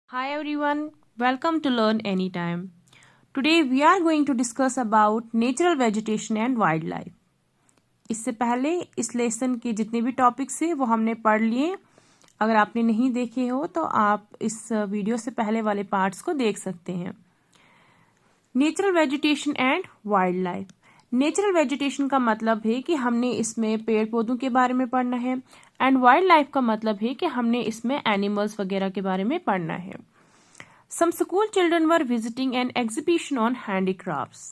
Hi everyone, welcome to Learn Anytime. Today we are going to discuss about natural vegetation and wildlife. इससे पहले इस lesson के जितने भी टॉपिक्स हैं वो हमने पढ़ लिए। अगर आपने नहीं देखे हो तो आप इस वीडियो से पहले वाले पार्ट्स को देख सकते हैं। Natural vegetation and wild life. Natural vegetation का मतलब है कि हमने इसमें पेड़ पौधों के बारे में पढ़ना है एंड वाइल्ड लाइफ का मतलब है कि हमने इसमें एनिमल्स वगैरह के बारे में पढ़ना है। Some school children were visiting an exhibition on handicrafts.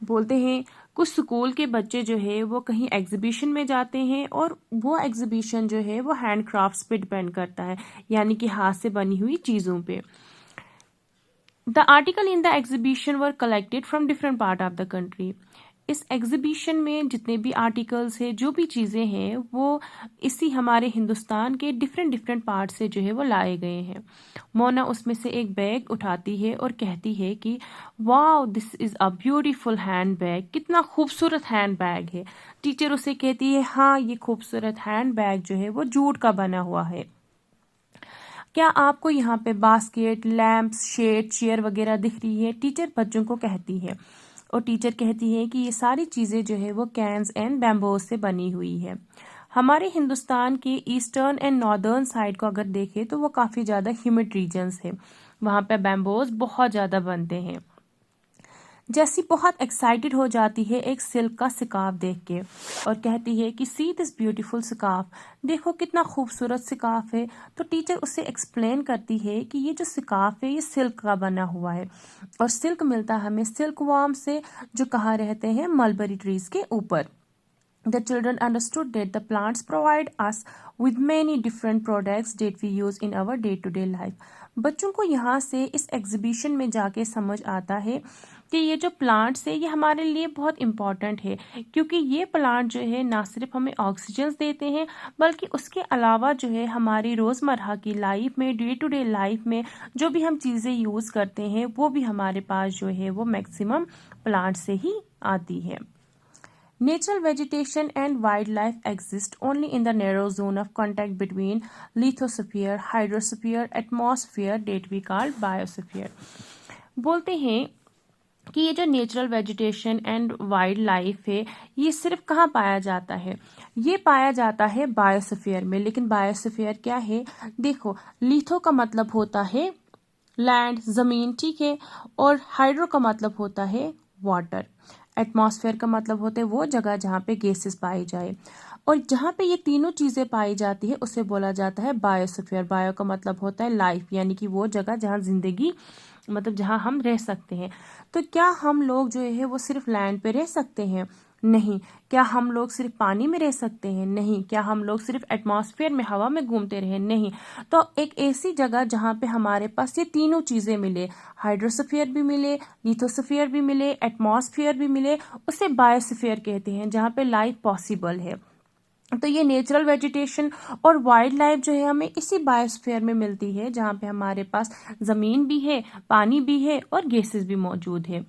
बोलते हैं कुछ स्कूल के बच्चे जो है वो कहीं एग्जीबिशन में जाते हैं और वो एग्जीबिशन जो है वो हैंडक्राफ्ट्स पे डिपेंड करता है, यानी कि हाथ से बनी हुई चीजों पे। The article in the exhibition were collected from different part of the country. इस एग्जीबिशन में जितने भी आर्टिकल्स है, जो भी चीजें हैं, वो इसी हमारे हिंदुस्तान के डिफरेंट डिफरेंट पार्ट से जो है वो लाए गए हैं। मोना उसमें से एक बैग उठाती है और कहती है कि wow, this is a beautiful hand bag. कितना खूबसूरत हैंड बैग है। टीचर उसे कहती है हाँ, ये खूबसूरत हैंड बैग जो है वो जूट का बना हुआ है। क्या आपको यहाँ पे बास्केट, लैंप्स, शेड, चेयर वगैरह दिख रही है? टीचर बच्चों को कहती है और टीचर कहती है कि ये सारी चीजें जो है वो कैन्स एंड बैम्बोज से बनी हुई है। हमारे हिंदुस्तान के ईस्टर्न एंड नॉर्दर्न साइड को अगर देखें तो वो काफी ज्यादा ह्यूमिड रीजन्स है, वहां पे बैम्बोज बहुत ज्यादा बनते हैं। जैसी बहुत एक्साइटेड हो जाती है एक सिल्क का स्कार्फ देख के और कहती है कि सी दिस ब्यूटीफुल स्कार्फ, देखो कितना खूबसूरत स्कार्फ है। तो टीचर उसे एक्सप्लेन करती है कि ये जो स्कार्फ है ये सिल्क का बना हुआ है और सिल्क मिलता है हमें सिल्क वॉर्म से, जो कहाँ रहते हैं, मलबरी ट्रीज के ऊपर। The children understood that the plants provide us with many different products that we use in our day-to-day life. बच्चों को यहाँ से इस एग्जीबिशन में जाके समझ आता है कि ये जो प्लांट्स है ये हमारे लिए बहुत इम्पॉर्टेंट है, क्योंकि ये प्लांट जो है ना सिर्फ हमें ऑक्सीजन देते हैं बल्कि उसके अलावा जो है हमारी रोज़मर्रा की लाइफ में, डे टू डे लाइफ में जो भी हम चीज़ें यूज़ करते हैं वो भी हमारे पास जो है वो मैक्सिमम प्लांट से ही आती है। Natural vegetation and wildlife exist only in the narrow zone of contact between lithosphere, hydrosphere, atmosphere that we call biosphere. बोलते हैं कि ये जो natural vegetation and wild life है ये सिर्फ कहाँ पाया जाता है? ये पाया जाता है बायोस्फीयर में। लेकिन बायोस्फीयर क्या है? देखो, लिथो का मतलब होता है लैंड, जमीन, ठीक है, और हाइड्रो का मतलब होता है वाटर। एटमॉस्फेयर का मतलब होता है वो जगह जहाँ पे गैसेस पाई जाए, और जहाँ पे ये तीनों चीजें पाई जाती है उसे बोला जाता है बायोस्फीयर। बायो का मतलब होता है लाइफ, यानी कि वो जगह जहाँ जिंदगी, मतलब जहाँ हम रह सकते हैं। तो क्या हम लोग जो है वो सिर्फ लैंड पे रह सकते हैं? नहीं। क्या हम लोग सिर्फ पानी में रह सकते हैं? नहीं। क्या हम लोग सिर्फ एटमॉस्फेयर में, हवा में घूमते रहे? नहीं। तो एक ऐसी जगह जहाँ पे हमारे पास ये तीनों चीजें मिले, हाइड्रोस्फीयर भी मिले, लिथोस्फीयर भी मिले, एटमॉस्फेयर भी मिले, उसे बायोस्फीयर कहते हैं, जहाँ पे लाइफ पॉसिबल है। तो ये नेचुरल वेजिटेशन और वाइल्ड लाइफ जो है हमें इसी बायोस्फीयर में मिलती है, जहाँ पे हमारे पास जमीन भी है, पानी भी है और गैसेस भी मौजूद है।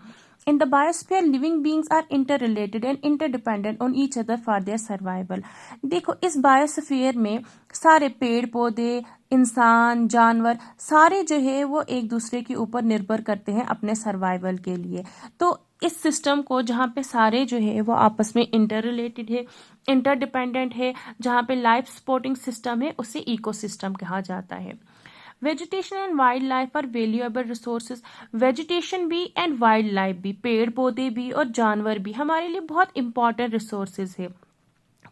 In the biosphere, living beings are interrelated and interdependent on each other for their survival. देखो, इस बायोस्फीयर में सारे पेड़ पौधे, इंसान, जानवर, सारे जो है वो एक दूसरे के ऊपर निर्भर करते हैं अपने सर्वाइवल के लिए। तो इस सिस्टम को, जहाँ पे सारे जो है वो आपस में इंटर रिलेटेड है, इंटरडिपेंडेंट है, जहाँ पे लाइफ सपोर्टिंग सिस्टम है, उसे इकोसिस्टम कहा जाता है। Vegetation and wildlife are valuable resources. Vegetation भी एंड वाइल्ड लाइफ भी, पेड़ पौधे भी और जानवर भी हमारे लिए बहुत इंपॉर्टेंट रिसोर्सेज है।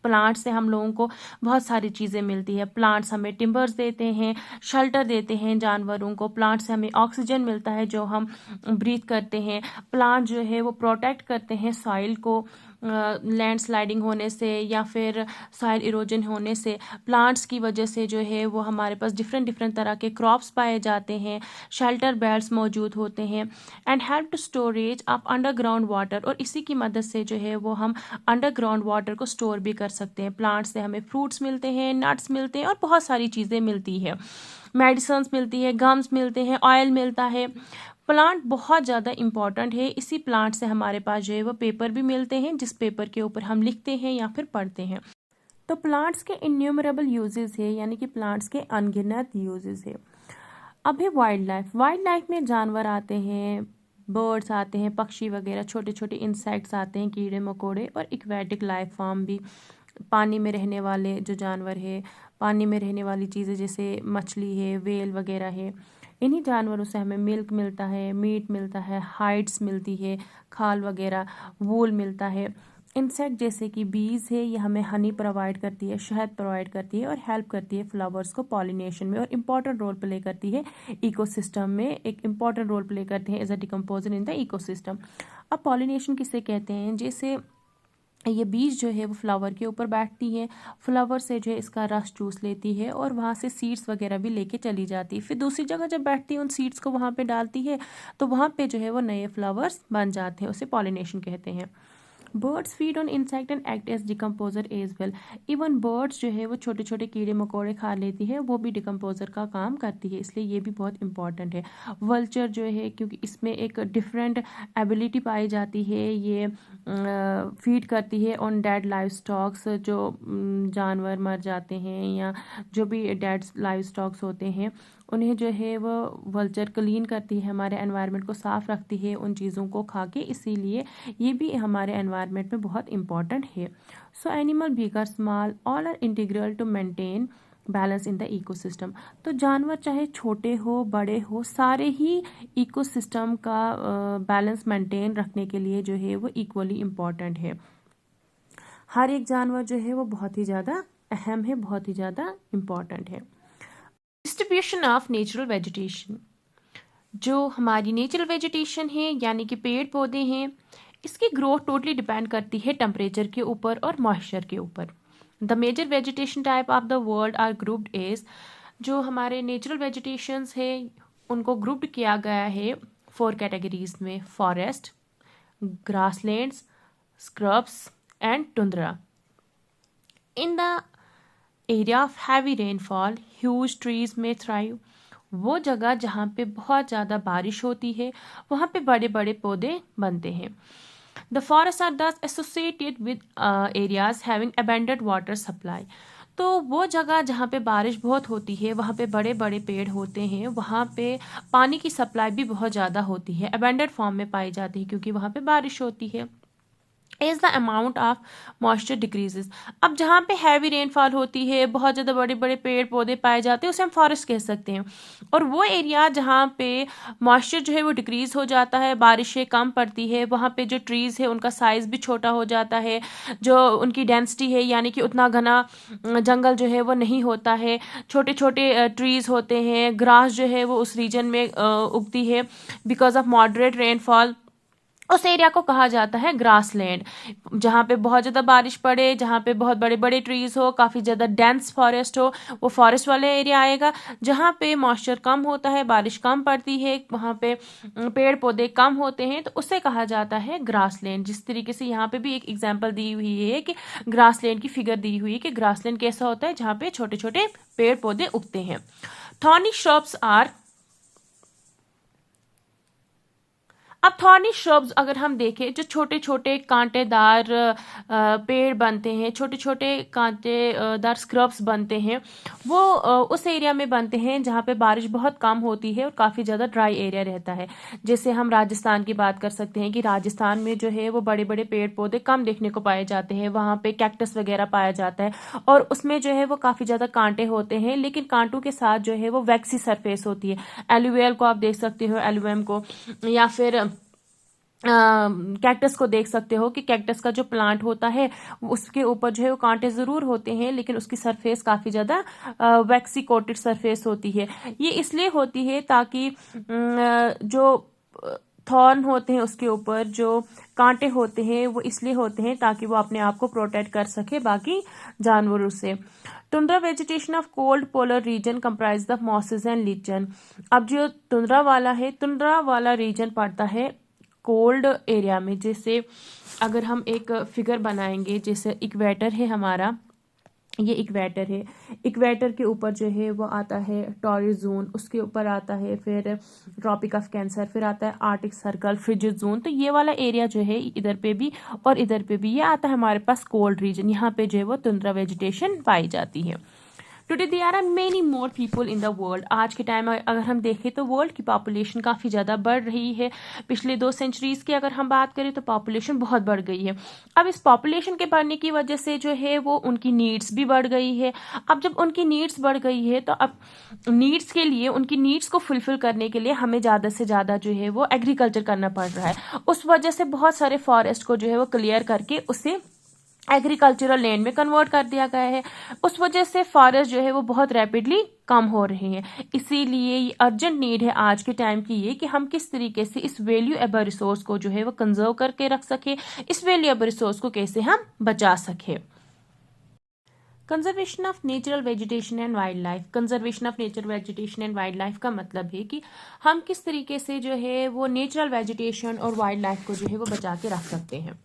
प्लांट से हम लोगों को बहुत सारी चीज़ें मिलती है। प्लांट्स हमें टिम्बर्स देते हैं, शेल्टर देते हैं जानवरों को। प्लांट से हमें ऑक्सीजन मिलता है जो हम ब्रीथ करते हैं। प्लांट जो है वो प्रोटेक्ट करते हैं सॉइल को लैंड स्लाइडिंग होने से या फिर सॉइल इरोजन होने से। प्लांट्स की वजह से जो है वो हमारे पास डिफरेंट डिफरेंट तरह के क्रॉप्स पाए जाते हैं, शेल्टर बेड्स मौजूद होते हैं and help to storage of underground water. और इसी की मदद से जो है वो हम अंडरग्राउंड वाटर को स्टोर भी कर सकते हैं। प्लांट से हमें फ्रूट्स मिलते हैं, नट्स मिलते हैं और बहुत सारी चीज़ें मिलती है। मेडिसिन्स मिलती है, गम्स मिलते हैं, ऑयल मिलता है। प्लांट बहुत ज़्यादा इंपॉर्टेंट है। इसी प्लांट से हमारे पास जो है वो पेपर भी मिलते हैं, जिस पेपर के ऊपर हम लिखते हैं या फिर पढ़ते हैं। तो प्लांट्स के इन्यूमरेबल यूजेस है, यानी कि प्लांट्स के अनगिनत यूजेस है। अभी वाइल्ड लाइफ में जानवर आते हैं, बर्ड्स आते हैं, पक्षी वगैरह, छोटे छोटे इंसेक्ट्स आते हैं, कीड़े मकोड़े, और एक्वेटिक लाइफ फॉर्म भी, पानी में रहने वाले जो जानवर है, पानी में रहने वाली चीज़ें जैसे मछली है, वेल वगैरह है। इन्हीं जानवरों से हमें मिल्क मिलता है, मीट मिलता है, हाइड्स मिलती है, खाल वगैरह, वूल मिलता है। इंसेक्ट जैसे कि बीज है, ये हमें हनी प्रोवाइड करती है, शहद प्रोवाइड करती है और हेल्प करती है फ्लावर्स को पॉलिनेशन में, और इम्पॉर्टेंट रोल प्ले करती है इकोसिस्टम में, एक इम्पॉर्टेंट रोल प्ले करते हैं as a decomposer in the ecosystem. अब पॉलिनेशन किसे कहते हैं? जैसे ये बीज जो है वो फ्लावर के ऊपर बैठती है, फ्लावर से जो है इसका रस चूस लेती है और वहाँ से सीड्स वगैरह भी लेके चली जाती है, फिर दूसरी जगह जब बैठती है उन सीड्स को वहाँ पे डालती है, तो वहाँ पे जो है वो नए फ्लावर्स बन जाते हैं, उसे पॉलिनेशन कहते हैं। Birds feed on insect and act as decomposer as well. Even birds जो है वो छोटे छोटे कीड़े मकोड़े खा लेती है, वो भी डिकम्पोजर का काम करती है, इसलिए ये भी बहुत इंपॉर्टेंट है। वल्चर जो है, क्योंकि इसमें एक डिफरेंट एबिलिटी पाई जाती है, ये फीड करती है ऑन डेड लाइव स्टॉक्स, जो जानवर मर जाते हैं या जो भी डेड लाइव स्टॉक्स होते हैं, उन्हें जो है वो वल्चर क्लीन करती है, हमारे एनवायरनमेंट को साफ रखती है उन चीज़ों को खा के, इसीलिए ये भी हमारे एनवायरनमेंट में बहुत इंपॉर्टेंट है। सो एनिमल बिग और small all are integral to maintain balance in the ecosystem. तो जानवर चाहे छोटे हो बड़े हो, सारे ही इकोसिस्टम का बैलेंस मेंटेन रखने के लिए जो है वो इक्वली इम्पॉर्टेंट है। हर एक जानवर जो है वो बहुत ही ज़्यादा अहम है, बहुत ही ज़्यादा इम्पॉर्टेंट है। Distribution of natural vegetation. जो हमारी नेचुरल वेजिटेशन है यानी कि पेड़ पौधे हैं, इसकी ग्रोथ टोटली डिपेंड करती है टेम्परेचर के ऊपर और मॉइस्चर के ऊपर। The major vegetation type of the world are grouped as, जो हमारे नेचुरल वेजिटेशंस है उनको ग्रुप्ड किया गया है 4 कैटेगरीज में: forest, grasslands, scrubs and tundra. In the area of heavy rainfall huge trees में थ्राइव। वो जगह जहाँ पे बहुत ज़्यादा बारिश होती है वहाँ पे बड़े बड़े पौधे बनते हैं। The forest are thus associated with areas having abundant water supply. तो वो जगह जहाँ पे बारिश बहुत होती है वहाँ पे बड़े बड़े पेड़ होते हैं, वहाँ पे पानी की सप्लाई भी बहुत ज़्यादा होती है, अबेंडेंट फॉर्म में पाई जाती है क्योंकि वहाँ पे बारिश होती है। As the amount of moisture decreases. अब जहाँ पे हैवी रेनफॉल होती है, बहुत ज़्यादा बड़े बड़े पेड़ पौधे पाए जाते हैं, उसे हम फॉरेस्ट कह सकते हैं। और वो एरिया जहाँ पे मॉइस्चर जो है वो डिक्रीज हो जाता है, बारिशें कम पड़ती है, वहाँ पे जो ट्रीज़ है उनका साइज़ भी छोटा हो जाता है, जो उनकी डेंसिटी है यानी कि उतना घना जंगल जो है वो नहीं होता है, छोटे छोटे ट्रीज़ होते हैं, ग्रास जो है वो उस रीजन में उगती है बिकॉज ऑफ मॉडरेट रेनफॉल। उस एरिया को कहा जाता है ग्रासलैंड। जहाँ पे बहुत ज़्यादा बारिश पड़े, जहाँ पे बहुत बड़े बड़े ट्रीज़ हो, काफ़ी ज़्यादा डेंस फॉरेस्ट हो, वो फॉरेस्ट वाले एरिया आएगा। जहाँ पे मॉइस्चर कम होता है, बारिश कम पड़ती है, वहाँ पे पेड़ पौधे कम होते हैं, तो उसे कहा जाता है ग्रासलैंड। जिस तरीके से यहाँ पे भी एक एग्जाम्पल दी हुई है कि ग्रासलैंड की फिगर दी हुई है कि ग्रासलैंड कैसा होता है, जहाँ पे छोटे छोटे पेड़ पौधे उगते हैं। थॉर्नी श्रब्स आर, अब थॉर्नी श्रब्स अगर हम देखें, जो छोटे छोटे कांटेदार पेड़ बनते हैं, छोटे छोटे कांटेदार स्क्रब्स बनते हैं, वो उस एरिया में बनते हैं जहाँ पे बारिश बहुत कम होती है और काफ़ी ज़्यादा ड्राई एरिया रहता है। जैसे हम राजस्थान की बात कर सकते हैं कि राजस्थान में जो है वो बड़े बड़े पेड़ पौधे कम देखने को पाए जाते हैं, वहाँ पे कैक्टस वगैरह पाया जाता है और उसमें जो है वो काफ़ी ज़्यादा कांटे होते हैं, लेकिन कांटों के साथ जो है वो वैक्सी सरफेस होती है। एलुवियल को आप देख सकते हो, एलुवियम को, या फिर कैक्टस को देख सकते हो कि कैक्टस का जो प्लांट होता है उसके ऊपर जो है वो कांटे ज़रूर होते हैं, लेकिन उसकी सरफेस काफ़ी ज़्यादा वैक्सी कोटेड सरफेस होती है। ये इसलिए होती है ताकि जो थॉर्न होते हैं उसके ऊपर जो कांटे होते हैं वो इसलिए होते हैं ताकि वो अपने आप को प्रोटेक्ट कर सके बाकी जानवरों से। Tundra vegetation of cold polar region comprise the mosses and lichen. अब जो टुंड्रा वाला है, टुंड्रा वाला रीजन पड़ता है कोल्ड एरिया में। जैसे अगर हम एक फिगर बनाएंगे, जैसे इक्वेटर है हमारा, ये इक्वेटर है, इक्वेटर के ऊपर जो है वो आता है टॉरस जोन, उसके ऊपर आता है फिर ट्रॉपिक ऑफ कैंसर, फिर आता है आर्टिक सर्कल, फ्रिजिड जोन। तो ये वाला एरिया जो है इधर पे भी और इधर पे भी ये आता है हमारे पास कोल्ड रीजन। यहाँ पे जो है वो टुंड्रा वेजिटेशन पाई जाती है। Today there are many more people in the world. आज के टाइम अगर हम देखें तो वर्ल्ड की पॉपुलेशन काफ़ी ज़्यादा बढ़ रही है। पिछले 2 सेंचुरीज की अगर हम बात करें तो पॉपुलेशन बहुत बढ़ गई है। अब इस पॉपुलेशन के बढ़ने की वजह से जो है वो उनकी नीड्स भी बढ़ गई है। अब जब उनकी नीड्स बढ़ गई है तो अब नीड्स के लिए, उनकी नीड्स को फुलफिल करने के लिए हमें ज़्यादा से ज़्यादा जो है वो एग्रीकल्चर करना पड़ रहा है। उस वजह से बहुत सारे फॉरेस्ट को जो है वो क्लियर करके उसे एग्रीकल्चरल लैंड में कन्वर्ट कर दिया गया है। उस वजह से फॉरेस्ट जो है वो बहुत रैपिडली कम हो रहे हैं। इसीलिए ये अर्जेंट नीड है आज के टाइम की ये कि हम किस तरीके से इस वैल्यूएबल रिसोर्स को जो है वो कंजर्व करके रख सके, इस वैल्यूएबल रिसोर्स को कैसे हम बचा सके। Conservation of natural vegetation and wild life. Conservation of natural vegetation and wild life का मतलब है कि हम किस तरीके से जो है वो नेचुरल वेजिटेशन और वाइल्ड लाइफ को जो है वो बचा के रख सकते हैं।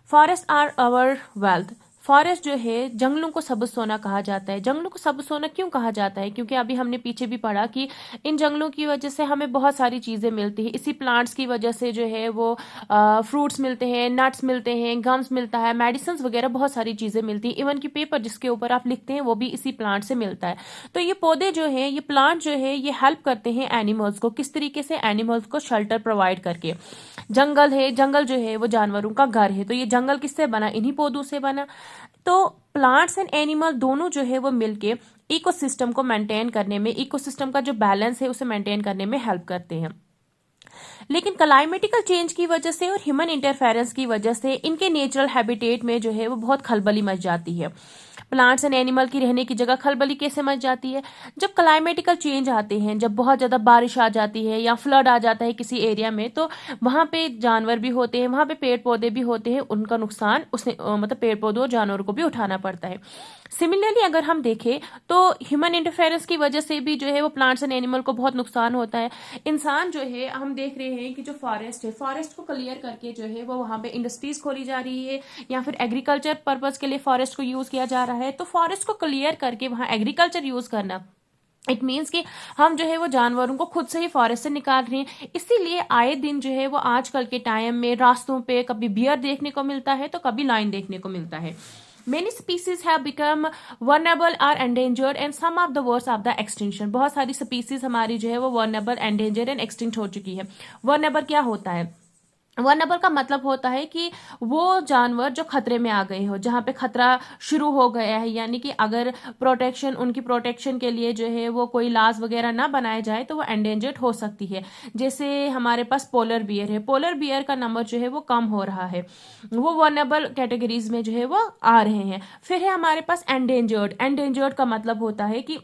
Forest are our wealth. Forest जो है, जंगलों को सबज सोना कहा जाता है। जंगलों को सबज सोना क्यों कहा जाता है? क्योंकि अभी हमने पीछे भी पढ़ा कि इन जंगलों की वजह से हमें बहुत सारी चीज़ें मिलती हैं। इसी प्लांट्स की वजह से जो है वो फ्रूट्स मिलते हैं, नट्स मिलते हैं, गम्स मिलता है, मेडिसिन वगैरह बहुत सारी चीज़ें मिलती हैं। इवन कि पेपर जिसके ऊपर आप लिखते हैं वो भी इसी प्लांट से मिलता है। तो ये पौधे जो है, ये प्लांट जो है, ये हेल्प करते हैं एनिमल्स को। किस तरीके से? एनिमल्स को शेल्टर प्रोवाइड करके। जंगल है, जंगल जो है वो जानवरों का घर है। तो ये जंगल किससे बना? इन्हीं पौधों से बना। तो प्लांट्स एंड एनिमल दोनों जो है वो मिलके इकोसिस्टम को मेंटेन करने में, इकोसिस्टम का जो बैलेंस है उसे मेंटेन करने में हेल्प करते हैं। लेकिन क्लाइमेटिकल चेंज की वजह से और ह्यूमन इंटरफेरेंस की वजह से इनके नेचुरल हैबिटेट में जो है वो बहुत खलबली मच जाती है। प्लांट्स एंड एनिमल की रहने की जगह खलबली कैसे मच जाती है? जब क्लाइमेटिकल चेंज आते हैं, जब बहुत ज़्यादा बारिश आ जाती है या फ्लड आ जाता है किसी एरिया में, तो वहाँ पे जानवर भी होते हैं, वहाँ पे पेड़ पौधे भी होते हैं, उनका नुकसान उसने मतलब पेड़ पौधों और जानवरों को भी उठाना पड़ता है। सिमिलरली अगर हम देखें तो ह्यूमन इंटरफेरेंस की वजह से भी जो है वो प्लांट्स एंड एनिमल को बहुत नुकसान होता है। इंसान जो है, हम देख रहे हैं कि जो फॉरेस्ट है, फॉरेस्ट को क्लियर करके जो है वो वहाँ पे इंडस्ट्रीज खोली जा रही है या फिर एग्रीकल्चर पर्पज के लिए फॉरेस्ट को यूज किया जा रहा है। तो फॉरेस्ट को क्लियर करके वहाँ एग्रीकल्चर यूज करना, इट मीन्स कि हम जो है वो जानवरों को खुद से ही फॉरेस्ट से निकाल रहे हैं। इसीलिए आए दिन जो है वो आजकल के टाइम में रास्तों पे कभी बियर देखने को मिलता है तो कभी लाइन देखने को मिलता है। Many species have become vulnerable or endangered and some of the worst of the extinction। बहुत सारी स्पीसीज हमारी जो है वो vulnerable, endangered and extinct हो चुकी है। vulnerable क्या होता है? वनएबल का मतलब होता है कि वो जानवर जो खतरे में आ गए हो, जहाँ पे खतरा शुरू हो गया है, यानी कि अगर प्रोटेक्शन, उनकी प्रोटेक्शन के लिए जो है वो कोई लॉज वगैरह ना बनाए जाए तो वो एंडेंजर्ड हो सकती है। जैसे हमारे पास पोलर बियर है, पोलर बियर का नंबर जो है वो कम हो रहा है, वो वनएबल कैटेगरीज में जो है वो आ रहे हैं। फिर है हमारे पास एंडेंजर्ड। एंडेंजर्ड का मतलब होता है कि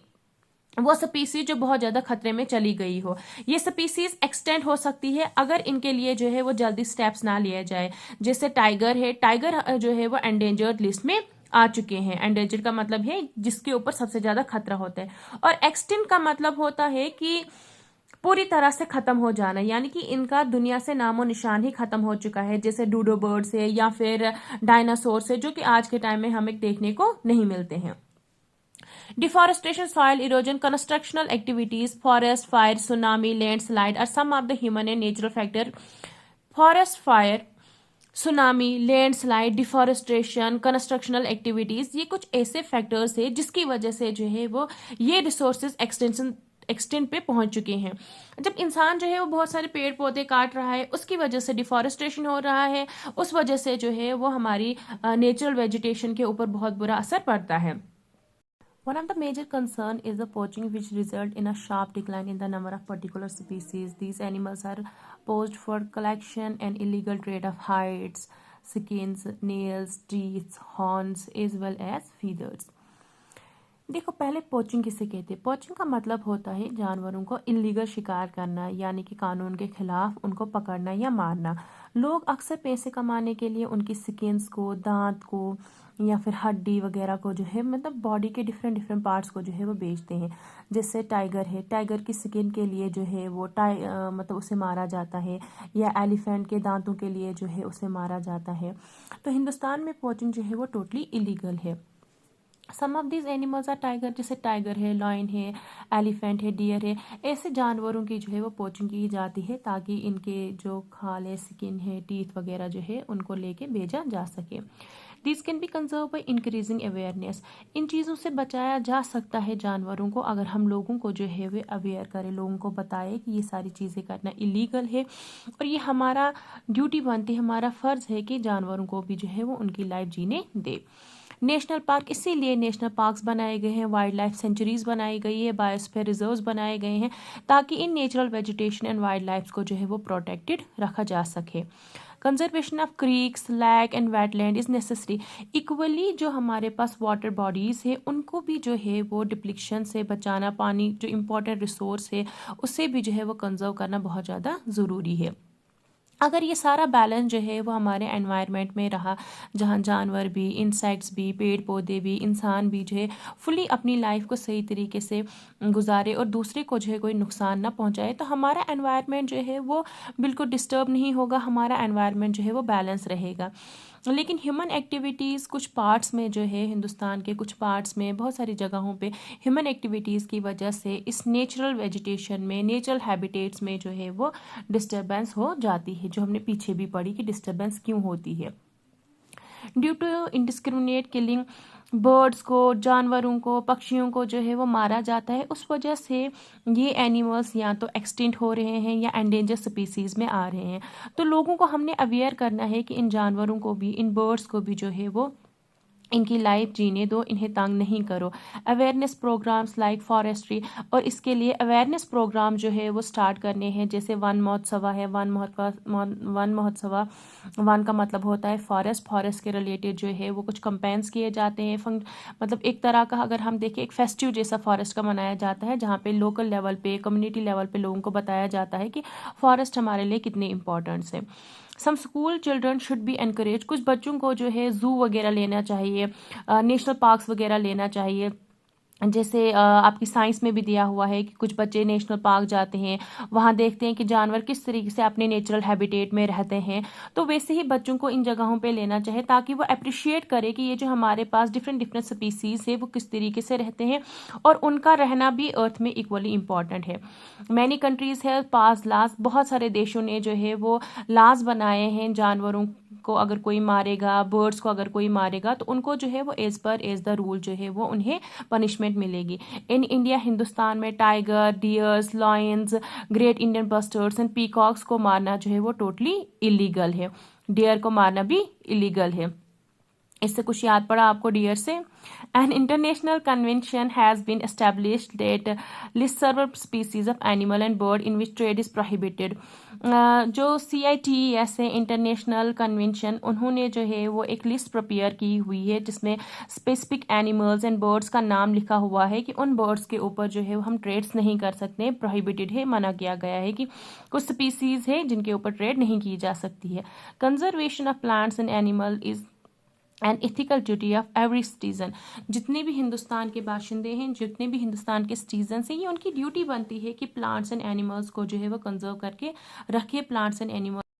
वो स्पीसीज जो बहुत ज्यादा खतरे में चली गई हो। ये स्पीसीज एक्सटेंड हो सकती है अगर इनके लिए जो है वो जल्दी स्टेप्स ना लिया जाए। जैसे टाइगर है, टाइगर जो है वो एंडेंजर्ड लिस्ट में आ चुके हैं। एंडेंजर्ड का मतलब है जिसके ऊपर सबसे ज्यादा खतरा होता है। और एक्सटिंक्ट का मतलब होता है कि पूरी तरह से खत्म हो जाना, यानी कि इनका दुनिया से नामो निशान ही खत्म हो चुका है। जैसे डूडो बर्ड्स है या फिर डायनासोर है, जो कि आज के टाइम में हमें देखने को नहीं मिलते हैं। Deforestation, soil erosion, constructional activities, forest fire, tsunami, landslide are some of the human and natural factors. Forest fire, tsunami, landslide, deforestation, constructional activities, ये कुछ ऐसे फैक्टर्स है जिसकी वजह से जो है वो ये रिसोर्सेज एक्सटेंट पे पहुंच चुके हैं। जब इंसान जो है वो बहुत सारे पेड़ पौधे काट रहा है, उसकी वजह से डिफॉरेस्टेशन हो रहा है, उस वजह से जो है वो हमारी नेचुरल वेजिटेशन के ऊपर बहुत बुरा असर पड़ता है। One of the major concern is the poaching, which result in a sharp decline in the number of particular species. These animals are poached for collection and illegal trade of hides, skins, nails, teeth, horns, as well as feathers. देखो, पहले poaching किसे कहते हैं? Poaching का मतलब होता है जानवरों को इलीगल शिकार करना, यानी कि कानून के खिलाफ उनको पकड़ना या मारना। लोग अक्सर पैसे कमाने के लिए उनकी स्किन्स को, दांत को या फिर हड्डी वगैरह को जो है, मतलब बॉडी के डिफरेंट पार्ट्स को जो है वो बेचते हैं। जैसे टाइगर है, टाइगर की स्किन के लिए जो है वो मतलब उसे मारा जाता है, या एलिफेंट के दांतों के लिए जो है उसे मारा जाता है। तो हिंदुस्तान में पोचिंग जो है वो टोटली इलीगल है। Some of these animals are tiger, जैसे टाइगर है, लॉयन है, एलिफेंट है, डियर है। ऐसे जानवरों की जो है वो पोचिंग की जाती है ताकि इनके जो खाल है, स्किन है, टीथ वगैरह जो है उनको लेके भेजा जा सके। This can be conserve by increasing awareness. इन चीज़ों से बचाया जा सकता है जानवरों को अगर हम लोगों को जो है वे अवेयर करें, लोगों को बताएं कि ये सारी चीज़ें करना इलीगल है और ये हमारा ड्यूटी बनती है, हमारा फ़र्ज़ है कि जानवरों को भी जो है वो उनकी लाइफ जीने दे। नेशनल पार्क, इसीलिए नेशनल पार्क्स बनाए गए हैं, वाइल्ड लाइफ सेंचुरीज बनाई गई है, बायोस्फीयर रिजर्व्स बनाए गए हैं ताकि इन natural vegetation and wildlife को जो है वो प्रोटेक्टेड रखा जा सके। Conservation of creeks, lake and wetland is necessary. Equally जो हमारे पास वाटर बॉडीज है उनको भी जो है वो डिप्लीशन से बचाना, पानी जो इम्पोर्टेंट रिसोर्स है उससे भी जो है वो कंजर्व करना बहुत ज़्यादा ज़रूरी है। अगर ये सारा बैलेंस जो है वो हमारे एनवायरनमेंट में रहा, जहाँ जानवर भी, इंसेक्ट्स भी, पेड़ पौधे भी, इंसान भी जो है फुली अपनी लाइफ को सही तरीके से गुजारे और दूसरे को जो है कोई नुकसान ना पहुँचाए, तो हमारा एनवायरनमेंट जो है वो बिल्कुल डिस्टर्ब नहीं होगा, हमारा एनवायरनमेंट जो है वो बैलेंस रहेगा। लेकिन ह्यूमन एक्टिविटीज़ कुछ पार्ट्स में जो है, हिंदुस्तान के कुछ पार्ट्स में, बहुत सारी जगहों पे ह्यूमन एक्टिविटीज़ की वजह से इस नेचुरल वेजिटेशन में, नेचुरल हैबिटेट्स में जो है वो डिस्टर्बेंस हो जाती है, जो हमने पीछे भी पढ़ी कि डिस्टर्बेंस क्यों होती है। Due to indiscriminate killing, birds को, जानवरों को, पक्षियों को जो है वो मारा जाता है, उस वजह से ये एनिमल्स या तो एक्सटिंक्ट हो रहे हैं या एंडेंजर स्पीसीज में आ रहे हैं। तो लोगों को हमने अवेयर करना है कि इन जानवरों को भी, इन बर्ड्स को भी जो है वो इनकी लाइफ जीने दो, इन्हें तंग नहीं करो। अवेयरनेस प्रोग्राम्स लाइक फॉरेस्ट्री, और इसके लिए अवेयरनेस प्रोग्राम जो है वो स्टार्ट करने हैं, जैसे वन महोत्सवा है। वन महोत्सवा, वन का मतलब होता है फॉरेस्ट, फॉरेस्ट के रिलेटेड जो है वो कुछ कंपेन्स किए जाते हैं। मतलब एक तरह का अगर हम देखें, एक फेस्टिव जैसा फॉरेस्ट का मनाया जाता है, जहाँ पे लोकल लेवल पे, कम्युनिटी लेवल पे लोगों को बताया जाता है कि फॉरेस्ट हमारे लिए कितने इंपॉर्टेंट्स है। Some school children should be encourage, कुछ बच्चों को जो है जू वगैरह लेना चाहिए, नेशनल पार्क्स वगैरह लेना चाहिए। जैसे आपकी साइंस में भी दिया हुआ है कि कुछ बच्चे नेशनल पार्क जाते हैं, वहाँ देखते हैं कि जानवर किस तरीके से अपने नेचुरल हैबिटेट में रहते हैं, तो वैसे ही बच्चों को इन जगहों पे लेना चाहिए ताकि वो अप्रिशिएट करे कि ये जो हमारे पास डिफरेंट डिफरेंट स्पीसीज है वो किस तरीके से रहते हैं और उनका रहना भी अर्थ में इक्वली इम्पॉर्टेंट है। मैनी कंट्रीज है पास लाज, बहुत सारे देशों ने जो है वो लाज बनाए हैं, जानवरों को अगर कोई मारेगा, बर्ड्स को अगर कोई मारेगा तो उनको जो है वो एज द रूल जो है वो उन्हें पनिशमेंट मिलेगी। इन इंडिया, हिंदुस्तान में tiger, dears, lions, great Indian bustards and peacocks को मारना जो है वो टोटली इलीगल है। डियर को मारना भी इलीगल है। इससे कुछ याद पड़ा आपको डियर से? An international convention has been established that list several species of animal and bird in which trade is prohibited. जो CITES है, इंटरनेशनल कन्वेंशन, उन्होंने जो है वो एक लिस्ट प्रिपेयर की हुई है जिसमें स्पेसिफिक एनिमल्स एंड बर्ड्स का नाम लिखा हुआ है कि उन बर्ड्स के ऊपर जो है हम ट्रेड्स नहीं कर सकते, प्रोहिबिटेड है, मना किया गया है कि कुछ स्पीसीज है जिनके ऊपर ट्रेड नहीं की जा सकती है। Conservation of plants and animal is an ethical duty of every citizen. जितने भी हिंदुस्तान के बाशिंदे हैं, जितने भी हिंदुस्तान के सिटीजन हैं, ये उनकी ड्यूटी बनती है कि प्लांट्स एंड एनिमल्स को जो है वो कंजर्व करके रखे, प्लांट्स एंड एनिमल्स